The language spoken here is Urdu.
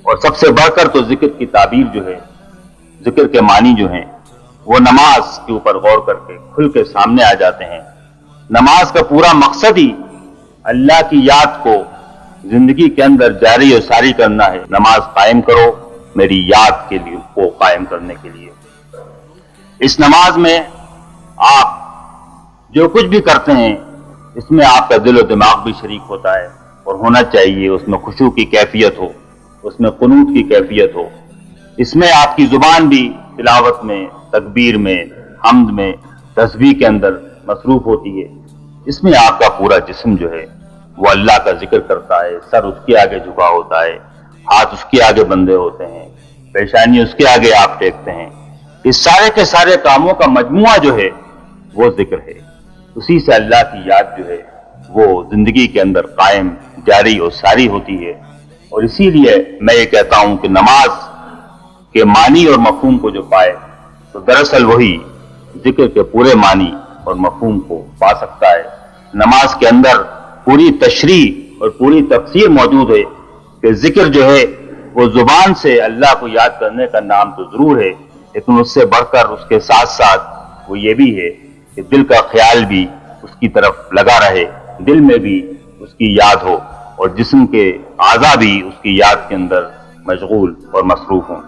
اور سب سے بڑھ کر تو ذکر کی تعبیر جو ہے، ذکر کے معنی جو ہیں وہ نماز کے اوپر غور کر کے کھل کے سامنے آ جاتے ہیں۔ نماز کا پورا مقصد ہی اللہ کی یاد کو زندگی کے اندر جاری و ساری کرنا ہے۔ نماز قائم کرو میری یاد کے لیے، کو قائم کرنے کے لیے۔ اس نماز میں آپ جو کچھ بھی کرتے ہیں اس میں آپ کا دل و دماغ بھی شریک ہوتا ہے، اور ہونا چاہیے۔ اس میں خشوع کی کیفیت ہو، اس میں قنوت کی کیفیت ہو، اس میں آپ کی زبان بھی تلاوت میں، تکبیر میں، حمد میں، تسبیح کے اندر مصروف ہوتی ہے۔ اس میں آپ کا پورا جسم جو ہے وہ اللہ کا ذکر کرتا ہے، سر اس کے آگے جھکا ہوتا ہے، ہاتھ اس کے آگے بندھے ہوتے ہیں، پیشانی اس کے آگے آپ ٹیکتے ہیں۔ اس سارے کے سارے کاموں کا مجموعہ جو ہے وہ ذکر ہے۔ اسی سے اللہ کی یاد جو ہے وہ زندگی کے اندر قائم، جاری اور ساری ہوتی ہے۔ اور اسی لیے میں یہ کہتا ہوں کہ نماز کے معنی اور مفہوم کو جو پائے تو دراصل وہی ذکر کے پورے معنی اور مفہوم کو پا سکتا ہے۔ نماز کے اندر پوری تشریح اور پوری تفسیر موجود ہے کہ ذکر جو ہے وہ زبان سے اللہ کو یاد کرنے کا نام تو ضرور ہے، لیکن اس سے بڑھ کر اس کے ساتھ ساتھ وہ یہ بھی ہے کہ دل کا خیال بھی اس کی طرف لگا رہے، دل میں بھی اس کی یاد ہو، اور جسم کے اعضاء بھی اس کی یاد کے اندر مشغول اور مصروف ہوں۔